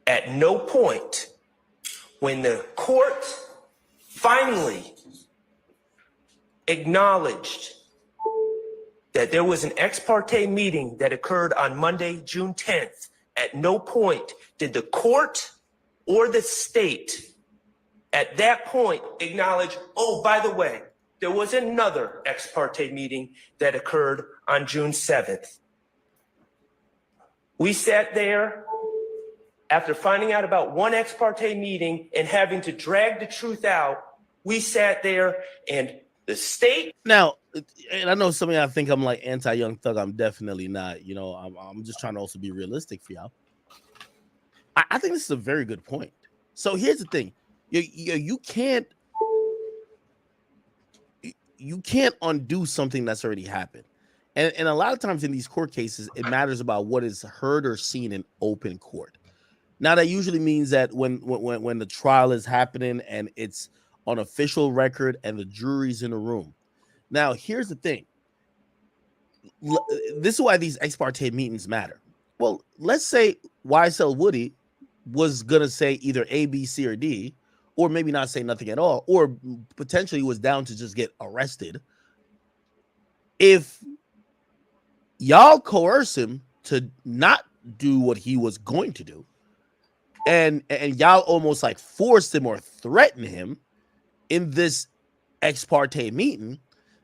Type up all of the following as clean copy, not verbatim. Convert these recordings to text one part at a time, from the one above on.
At no point, when the court finally acknowledged that there was an ex parte meeting that occurred on Monday, June 10th, at no point did the court or the state at that point acknowledge, oh, by the way, there was another ex parte meeting that occurred on June 7th. We sat there after finding out about one ex parte meeting and having to drag the truth out. We sat there and the state. Now, and I know some of y'all think I'm like anti-Young Thug. I'm definitely not. You know, I'm just trying to also be realistic for y'all. I think this is a very good point. So here's the thing: you can't undo something that's already happened, and a lot of times in these court cases, it matters about what is heard or seen in open court. Now, that usually means that when the trial is happening and it's on official record and the jury's in the room. Now, here's the thing. This is why these ex parte meetings matter. Well, let's say YSL Woody was going to say either A, B, C, or D, or maybe not say nothing at all, or potentially was down to just get arrested. If y'all coerce him to not do what he was going to do, and y'all almost like forced him or threatened him in this ex parte meeting,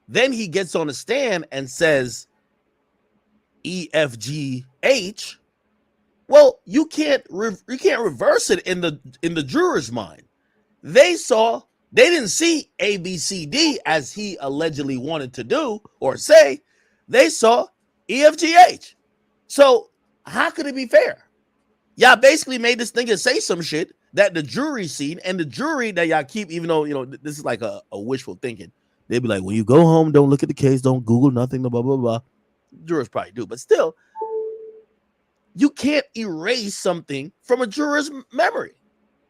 then he gets on the stand and says EFGH. Well, you can't reverse it in the juror's mind. They didn't see ABCD as he allegedly wanted to do or say. They saw EFGH. So how could it be fair? Y'all basically made this nigga say some shit that the jury seen, and the jury that y'all keep, even though, you know, this is like a wishful thinking. They'd be like, when you go home, don't look at the case, don't Google nothing, blah, blah, blah. Jurors probably do, but still, you can't erase something from a juror's memory.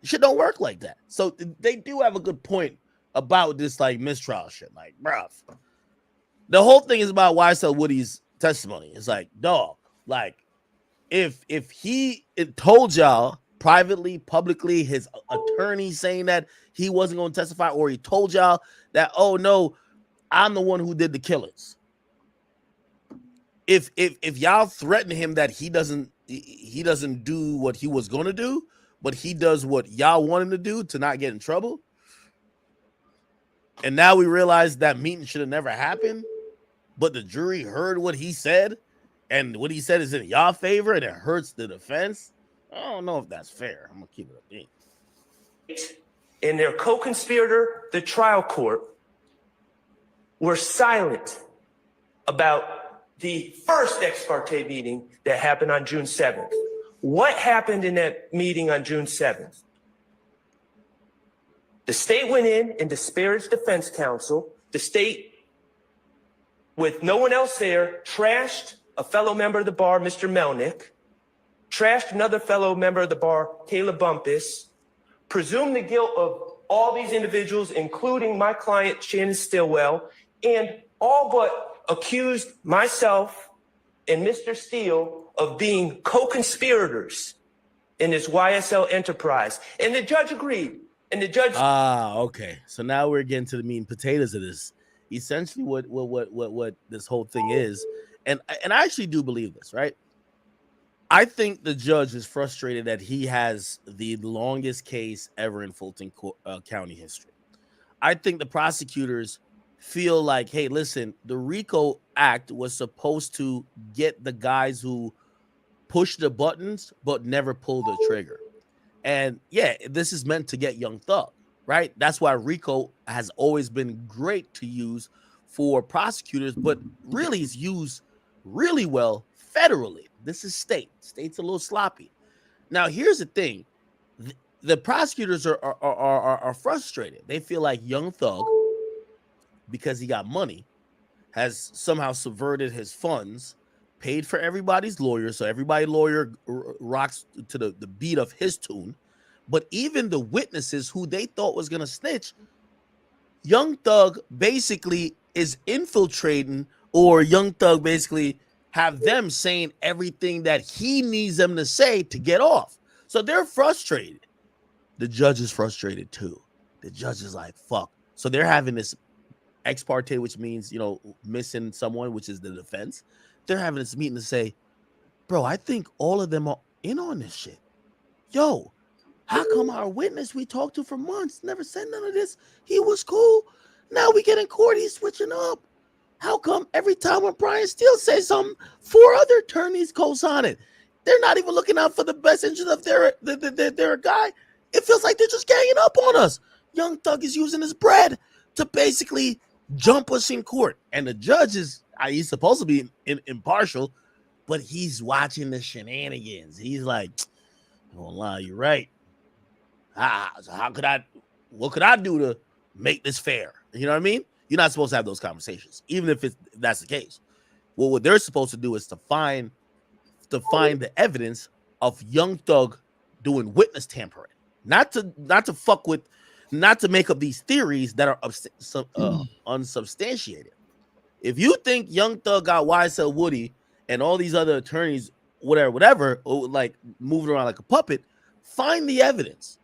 Shit don't work like that. So they do have a good point about this like mistrial shit. Like, bruh, the whole thing is about YSL Woody's testimony. It's like, dog, like, if he told y'all privately, publicly, his attorney saying that he wasn't going to testify, or he told y'all that, oh no, I'm the one who did the killings. If y'all threaten him that he doesn't do what he was going to do, but he does what y'all want him to do to not get in trouble, and now we realize that meeting should have never happened, but the jury heard what he said, and what he said is in y'all favor, and it hurts the defense. I don't know if that's fair. I'm gonna keep it up there. And their co-conspirator, the trial court, were silent about the first ex parte meeting that happened on June 7th. What happened in that meeting on June 7th? The state went in and disparaged defense counsel. The state, with no one else there, trashed a fellow member of the bar, Mr. Melnick, trashed another fellow member of the bar, Caleb Bumpus, presumed the guilt of all these individuals, including my client, Shannon Stillwell, and all but accused myself and Mr. Steele of being co-conspirators in this YSL enterprise. And the judge agreed. And the judge... Okay. So now we're getting to the meat and potatoes of this. Essentially what this whole thing is. And I actually do believe this, right? I think the judge is frustrated that he has the longest case ever in Fulton County history. I think the prosecutors feel like, hey, listen, the RICO Act was supposed to get the guys who push the buttons but never pull the trigger. And yeah, this is meant to get Young Thug, right? That's why RICO has always been great to use for prosecutors, but really is used really well federally. This is state. State's a little sloppy. Now, here's the thing. The prosecutors are frustrated. They feel like Young Thug, because he got money, has somehow subverted his funds, paid for everybody's lawyer, so everybody's lawyer rocks to the beat of his tune. But even the witnesses who they thought was going to snitch, Young Thug basically is infiltrating, or Young Thug basically have them saying everything that he needs them to say to get off. So they're frustrated. The judge is frustrated too. The judge is like, fuck. So they're having this ex parte, which means, missing someone, which is the defense. They're having this meeting to say, bro, I think all of them are in on this shit. Yo, how come our witness we talked to for months never said none of this? He was cool. Now we get in court, he's switching up. How come every time when Brian Steele says something, 4 other attorneys co-sign it? They're not even looking out for the best interest of their guy. It feels like they're just ganging up on us. Young Thug is using his bread to basically jump us in court. And the judge he's supposed to be impartial, but he's watching the shenanigans. He's like, I won't lie, you're right. So what could I do to make this fair? You know what I mean? You're not supposed to have those conversations, even if that's the case. Well, what they're supposed to do is to find the evidence of Young Thug doing witness tampering, not to fuck with, not to make up these theories that are unsubstantiated. If you think Young Thug got YSL Woody and all these other attorneys, whatever, like moving around like a puppet, find the evidence.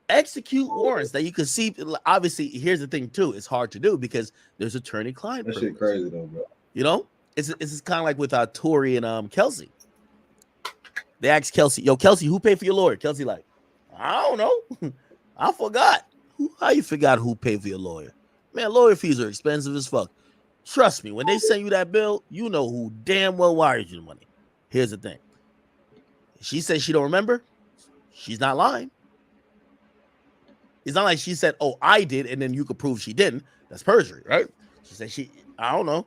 Execute warrants that you can see. Obviously, here's the thing too: it's hard to do because there's attorney-client. That shit crazy though, bro. It's kind of like with Tory and Kelsey. They asked Kelsey, "Yo, Kelsey, who paid for your lawyer?" Kelsey like, "I don't know, I forgot." How you forgot who paid for your lawyer? Man, lawyer fees are expensive as fuck. Trust me, when they send you that bill, you know who damn well wired you the money. Here's the thing: she says she don't remember. She's not lying. It's not like she said, "Oh, I did," and then you could prove she didn't. That's perjury, right? She said I don't know.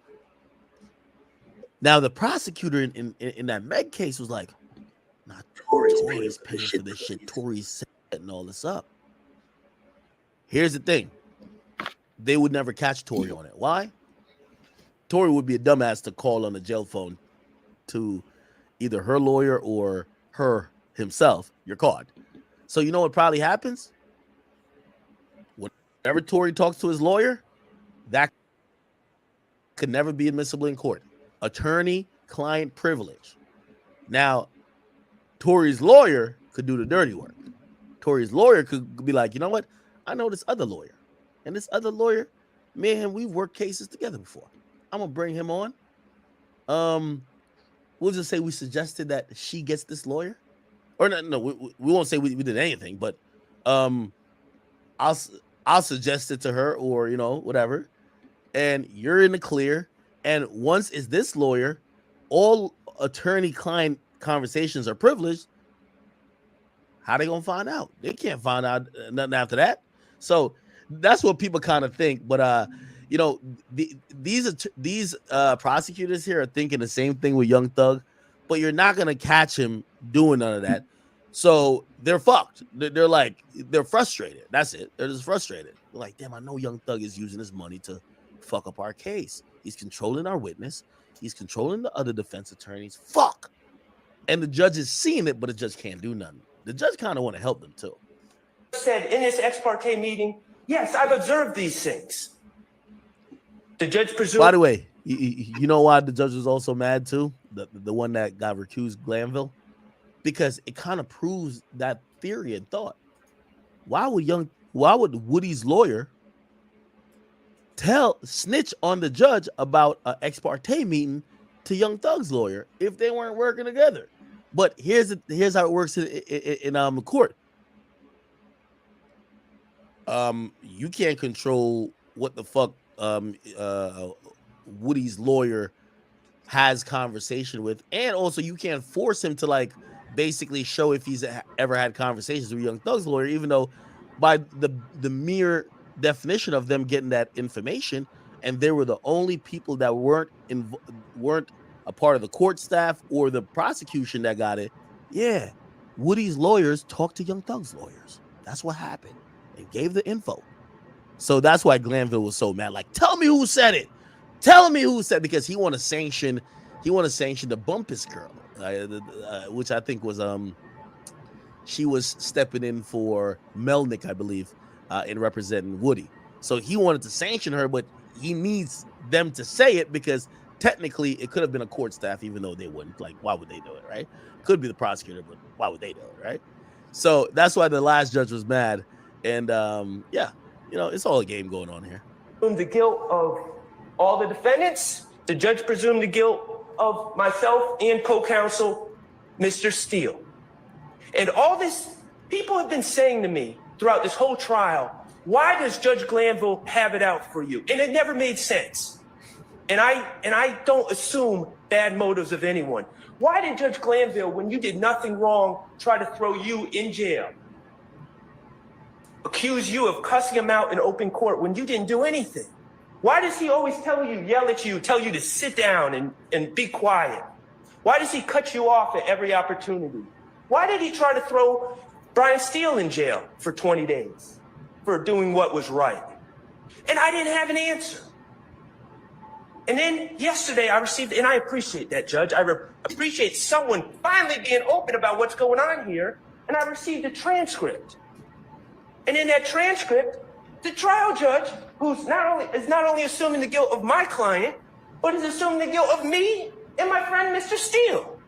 Now the prosecutor in that Meg case was like, "Nah, Tory's paying for this shit. Tory's setting all this up." Here's the thing: they would never catch Tory on it. Why? Tory would be a dumbass to call on the jail phone to either her lawyer or her himself. You're caught. So you know what probably happens? Whenever Tory talks to his lawyer, that could never be admissible in court. Attorney-client privilege. Now, Tory's lawyer could do the dirty work. Tory's lawyer could be like, you know what? I know this other lawyer. And this other lawyer, me and him, we've worked cases together before. I'm going to bring him on. We'll just say we suggested that she gets this lawyer. Or no, we won't say we did anything, but I'll suggest it to her or, whatever. And you're in the clear. And once it's this lawyer, all attorney-client conversations are privileged. How they going to find out? They can't find out nothing after that. So that's what people kind of think. But, these prosecutors here are thinking the same thing with Young Thug, but you're not going to catch him doing none of that. So they're fucked. They're frustrated. That's it. They're just frustrated. They're like, damn, I know Young Thug is using his money to fuck up our case. He's controlling our witness. He's controlling the other defense attorneys. Fuck. And the judge is seeing it, but the judge can't do nothing. The judge kind of want to help them too. Said in this ex parte meeting, yes, I've observed these things. The judge presumed. By the way, you know why the judge was also mad too? The one that got recused, Glanville? Because it kind of proves that theory and thought. Why would Woody's lawyer snitch on the judge about an ex parte meeting to Young Thug's lawyer if they weren't working together? But here's how it works in court. You can't control what the fuck Woody's lawyer has conversation with, and also you can't force him to basically show if he's ever had conversations with Young Thug's lawyer, even though by the mere definition of them getting that information, and they were the only people that weren't a part of the court staff or the prosecution that got it. Yeah, Woody's lawyers talked to Young Thug's lawyers. That's what happened. They gave the info. So that's why Glanville was so mad. Like, tell me who said it. Tell me who said, because he want to sanction the Bumpus girl, which I think was she was stepping in for Melnick, I believe, in representing Woody. So he wanted to sanction her, but he needs them to say it because technically it could have been a court staff, even though they wouldn't. Like, why would they do it, right? Could be the prosecutor, but why would they do it, right? So that's why the last judge was mad. And yeah, it's all a game going on here. The guilt of all the defendants. The judge presumed the guilt of myself and co-counsel, Mr. Steele. And all this, people have been saying to me throughout this whole trial, why does Judge Glanville have it out for you? And it never made sense. And I don't assume bad motives of anyone. Why did Judge Glanville, when you did nothing wrong, try to throw you in jail? Accuse you of cussing him out in open court when you didn't do anything? Why does he always tell you, yell at you, tell you to sit down and be quiet? Why does he cut you off at every opportunity? Why did he try to throw Brian Steele in jail for 20 days for doing what was right? And I didn't have an answer. And then yesterday I received, and I appreciate that, Judge. I appreciate someone finally being open about what's going on here. And I received a transcript. And in that transcript, the trial judge, who's not only assuming the guilt of my client, but is assuming the guilt of me and my friend, Mr. Steele.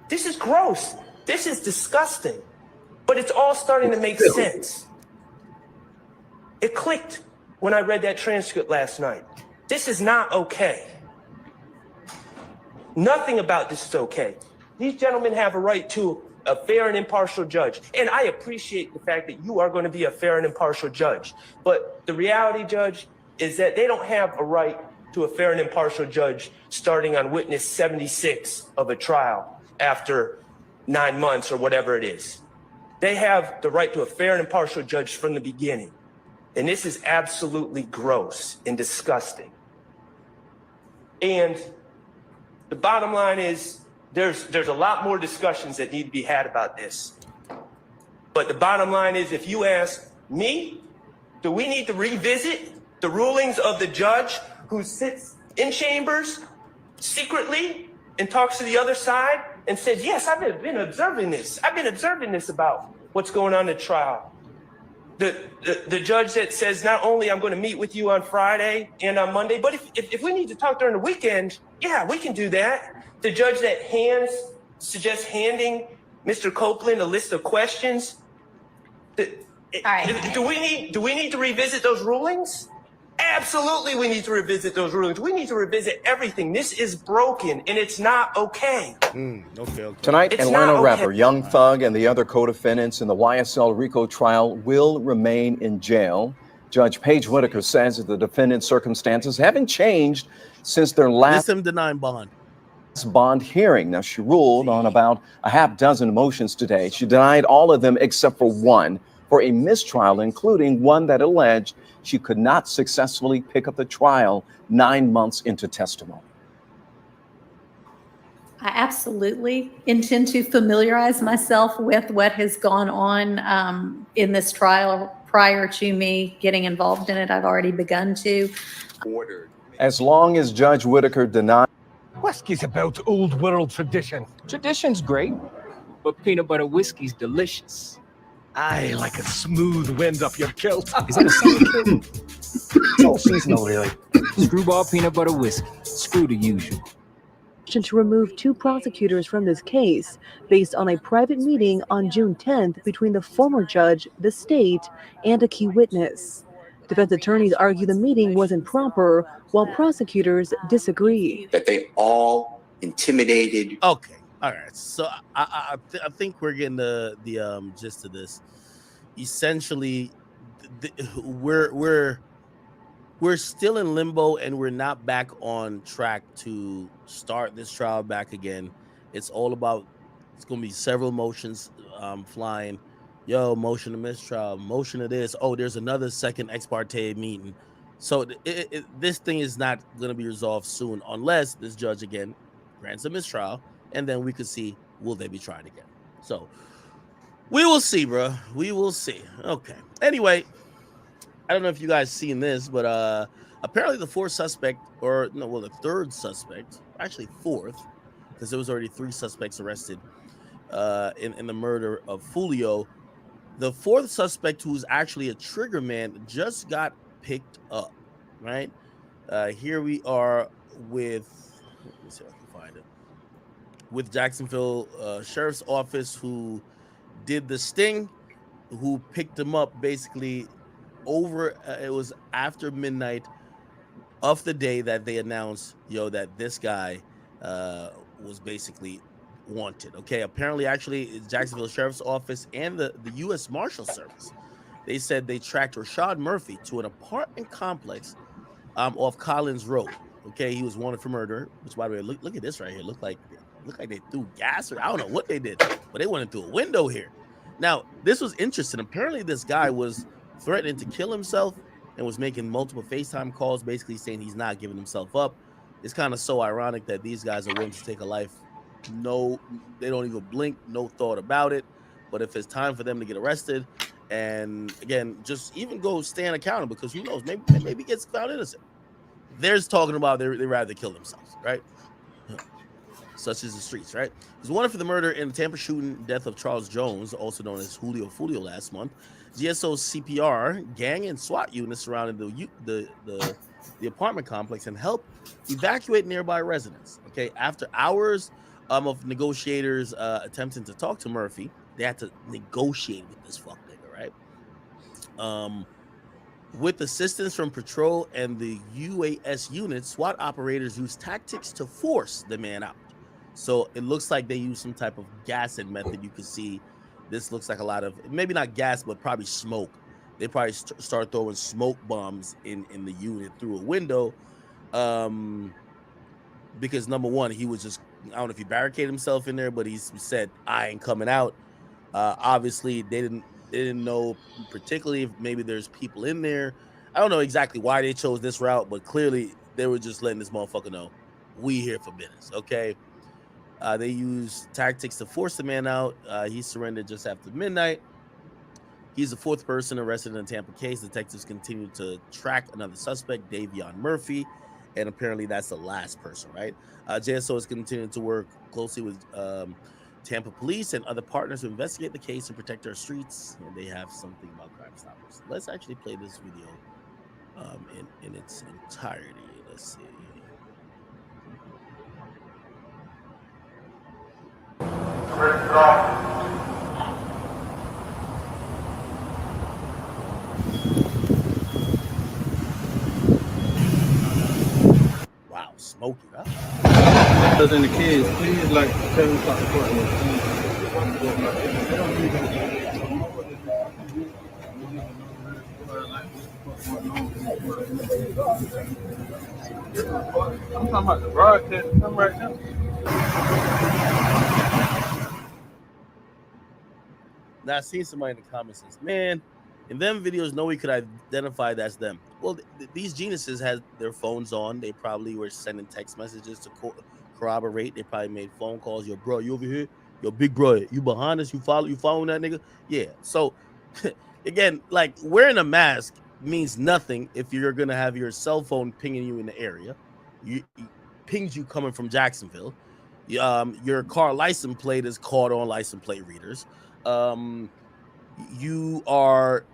This is gross. This is disgusting. But it's all starting to make sense. It clicked when I read that transcript last night. This is not okay. Nothing about this is okay. These gentlemen have a right to a fair and impartial judge. And I appreciate the fact that you are going to be a fair and impartial judge. But the reality, Judge, is that they don't have a right to a fair and impartial judge starting on witness 76 of a trial after 9 months or whatever it is. They have the right to a fair and impartial judge from the beginning. And this is absolutely gross and disgusting. And the bottom line is there's a lot more discussions that need to be had about this. But the bottom line is, if you ask me, do we need to revisit the rulings of the judge who sits in chambers secretly and talks to the other side and says, yes, I've been observing this. I've been observing this about what's going on in the trial. The judge that says, not only I'm going to meet with you on Friday and on Monday, but if we need to talk during the weekend, yeah, we can do that. The judge that suggests handing Mr. Copeland a list of questions. All right. Do we need to revisit those rulings? Absolutely, we need to revisit those rulings. We need to revisit everything. This is broken, and it's not okay. Okay. Tonight, It's Atlanta not rapper okay. Young Thug and the other co-defendants in the YSL RICO trial will remain in jail. Judge Paige Whitaker says that the defendants' circumstances haven't changed since their last Listen, denying bond. bond hearing. Now, she ruled on about a half dozen motions today. She denied all of them except for one, for a mistrial, including one that alleged she could not successfully pick up the trial 9 months into testimony. I absolutely intend to familiarize myself with what has gone on in this trial prior to me getting involved in it. I've already begun to. As long as Judge Whitaker denied. Whiskey's about old world tradition. Tradition's great, but peanut butter whiskey's delicious. Aye, like a smooth wind up your kilt. Is that a summer kilt? It's all seasonal, really. Screwball peanut butter whiskey. Screw the usual. To remove two prosecutors from this case based on a private meeting on June 10th between the former judge, the state, and a key witness. Defense attorneys argue the meeting was improper, while prosecutors disagree. That they all intimidated. Okay. All right. So I think we're getting the gist of this. Essentially, we're still in limbo, and we're not back on track to start this trial back again. It's all about, it's going to be several motions flying. Yo, motion to mistrial, motion to this. Oh, there's another second ex parte meeting. So this thing is not going to be resolved soon unless this judge again grants a mistrial, and then we could see, will they be tried again? So we will see, bro. We will see. Okay. Anyway, I don't know if you guys seen this, but apparently the third suspect, actually fourth, because there was already 3 suspects arrested in the murder of Fulio. The 4th suspect, who's actually a trigger man, just got picked up, right? Here we are with, let me see if I can find it. with Jacksonville Sheriff's Office, who did the sting, who picked him up basically over. It was after midnight of the day that they announced, that this guy was basically wanted. Okay, apparently, actually, Jacksonville Sheriff's Office and the U.S. Marshal Service, they said they tracked Rashad Murphy to an apartment complex off Collins Road. Okay, he was wanted for murder. Which, by the way, look at this right here. Look like they threw gas, or I don't know what they did, but they went through a window here. Now, this was interesting. Apparently, this guy was threatening to kill himself and was making multiple FaceTime calls, basically saying he's not giving himself up. It's kind of so ironic that these guys are willing to take a life. No, they don't even blink, no thought about it. But if it's time for them to get arrested, and again, just even go stand accountable, because who knows, maybe he gets found innocent. There's talking about they rather kill themselves, right? Such as the streets, right? He was wanted for the murder in the Tampa shooting death of Charles Jones, also known as Julio Fulio, last month. GSO CPR, gang, and SWAT units surrounded the apartment complex and helped evacuate nearby residents. Okay, after hours of negotiators attempting to talk to Murphy, they had to negotiate with this fuck nigga, right? With assistance from patrol and the UAS units, SWAT operators used tactics to force the man out. So it looks like they used some type of gassing method. You can see this looks like a lot of, maybe not gas, but probably smoke. They probably start throwing smoke bombs in the unit through a window, because number one, he was just, I don't know if he barricaded himself in there, but he said, I ain't coming out. Obviously, they didn't know particularly if maybe there's people in there. I don't know exactly why they chose this route, but clearly they were just letting this motherfucker know, we here for business, okay? They used tactics to force the man out. He surrendered just after midnight. He's the fourth person arrested in the Tampa case. Detectives continue to track another suspect, Davion Murphy, and apparently that's the last person, right? JSO is continuing to work closely with Tampa police and other partners to investigate the case and protect our streets, and they have something about Crime Stoppers. Let's actually play this video in its entirety. Let's see. Wow, smoky, huh? And the kids, please, like, tell me I'm talking about the broadcast. I'm right now. Now, I seen somebody in the comments says, man, in them videos, no one could identify that's them. Well, these geniuses had their phones on. They probably were sending text messages to corroborate. They probably made phone calls. Yo, bro, you over here? Yo, big bro, you behind us? You following that nigga? Yeah. So, again, like, wearing a mask means nothing if you're going to have your cell phone pinging you in the area. It pings you coming from Jacksonville. Your car license plate is caught on license plate readers. You are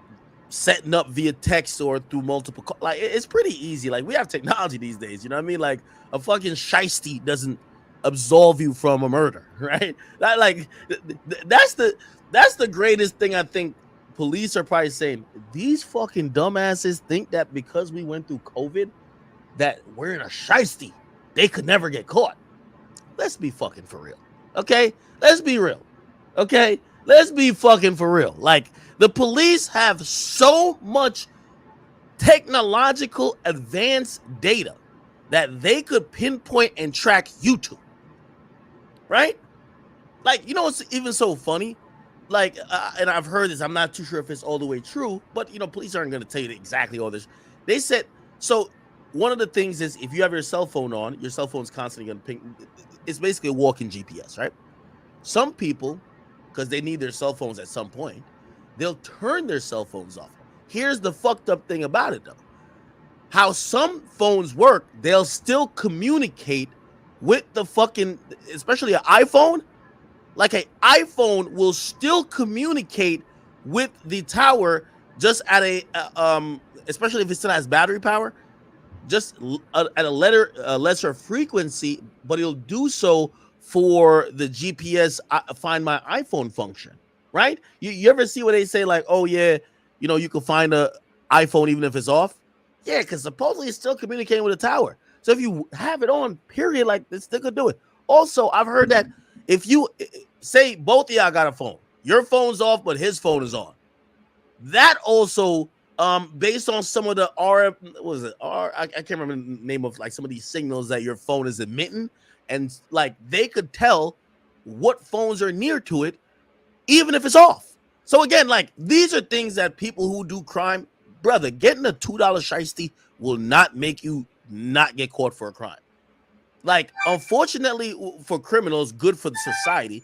setting up via text or through multiple like it's pretty easy. Like, we have technology these days, you know what I mean? Like, a fucking shiesty doesn't absolve you from a murder, right? That's the greatest thing. I think police are probably saying, these fucking dumbasses think that because we went through COVID that we're in a shiesty, they could never get caught. Let's be fucking for real, okay? Let's be real, okay? Let's be fucking for real. Like, the police have so much technological advanced data that they could pinpoint and track you to, right? Like, you know what's even so funny? Like, and I've heard this, I'm not too sure if it's all the way true, but, you know, police aren't going to tell you exactly all this. They said, so one of the things is, if you have your cell phone on, your cell phone's constantly going to ping. It's basically a walking GPS, right? Some people, because they need their cell phones at some point, they'll turn their cell phones off. Here's the fucked up thing about it, though. How some phones work, they'll still communicate with the fucking, especially an iPhone. Like, an iPhone will still communicate with the tower just at a, especially if it still has battery power, just at a lesser frequency, but it'll do so for the GPS Find My iPhone function, right? You ever see what they say like, oh yeah, you know, you can find a iPhone even if it's off? Yeah, because supposedly it's still communicating with a tower. So if you have it on, period, like this, they could do it. Also, I've heard that if you say both of y'all got a phone, your phone's off, but his phone is on. That also, based on some of the I can't remember the name of like some of these signals that your phone is emitting, and like they could tell what phones are near to it, even if it's off. So again, like these are things that people who do crime, brother, getting a $2 shiesty will not make you not get caught for a crime. Like, unfortunately for criminals, good for the society.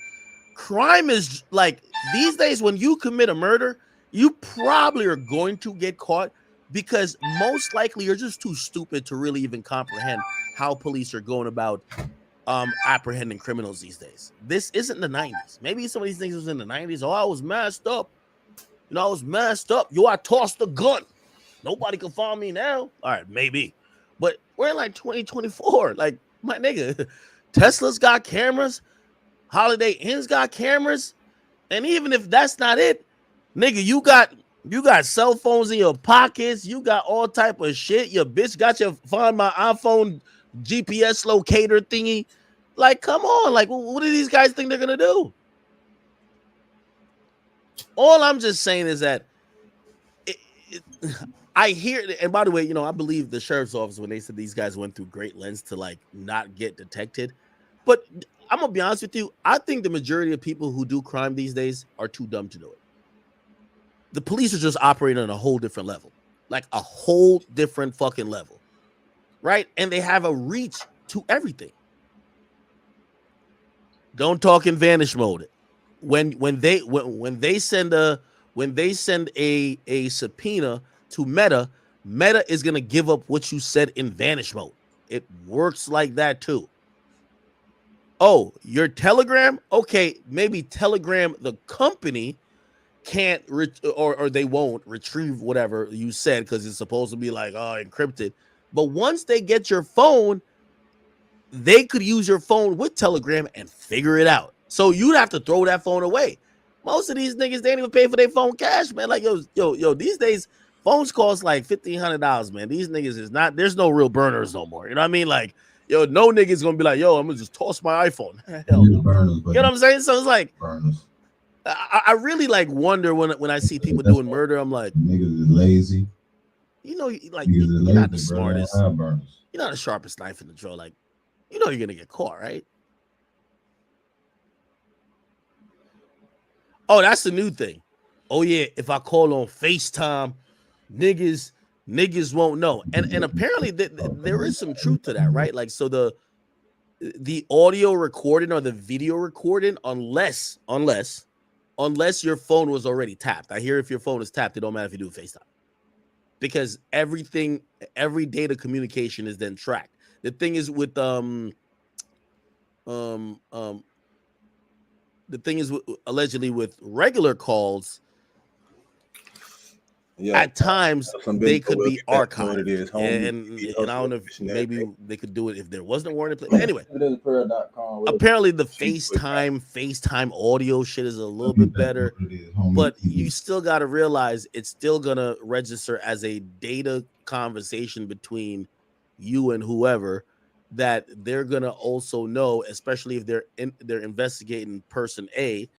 Crime is like these days when you commit a murder, you probably are going to get caught because most likely you're just too stupid to really even comprehend how police are going about apprehending criminals these days. This isn't the 90s. Maybe some of these things was in the 90s. Oh, I was messed up. You know, I was messed up. Yo, I tossed the gun. Nobody can find me now. All right, maybe. But we're in like 2024. Like, my nigga, Tesla's got cameras. Holiday Inn's got cameras. And even if that's not it, nigga, you got cell phones in your pockets. You got all type of shit. Your bitch got your Find My iPhone GPS locator thingy. Like, come on. Like, what do these guys think they're going to do? All I'm just saying is that I hear, and by the way, you know, I believe the sheriff's office when they said these guys went through great lengths to like not get detected. But I'm going to be honest with you. I think the majority of people who do crime these days are too dumb to do it. The police are just operating on a whole different level, like a whole different fucking level, right? And they have a reach to everything. Don't talk in vanish mode. When they send a subpoena to Meta is gonna give up what you said in vanish mode. It works like that too. Oh, your Telegram? Okay, maybe Telegram, the company, can't or they won't retrieve whatever you said because it's supposed to be like encrypted. But once they get your phone, they could use your phone with Telegram and figure it out. So you'd have to throw that phone away. Most of these niggas, they ain't even pay for their phone cash, man. Like, yo, these days, phones cost like $1,500, man. These niggas is not, there's no real burners no more. You know what I mean? Like, yo, no niggas gonna be like, yo, I'm gonna just toss my iPhone. Hell no. Burners, you know what I'm saying? So it's like, burners. I really like wonder when I see people doing murder, I'm like, niggas is lazy. You know, like Niggas is you're lazy, not the bro. They smartest. don't have burners. You're not the sharpest knife in the drawer. Like, you know you're gonna get caught, right? Oh, that's the new thing. Oh yeah, if I call on FaceTime, niggas won't know. And apparently there is some truth to that, right? Like, so the audio recording or the video recording, unless your phone was already tapped. I hear if your phone is tapped, it don't matter if you do FaceTime, because every data communication is then tracked. The thing is with allegedly with regular calls, at times they could be archived. And I don't know if maybe they could do it if there wasn't a warrant in place. Anyway, apparently the FaceTime audio shit is a little bit better, but you still got to realize it's still gonna register as a data conversation between you and whoever, that they're gonna also know, especially if they're investigating person A,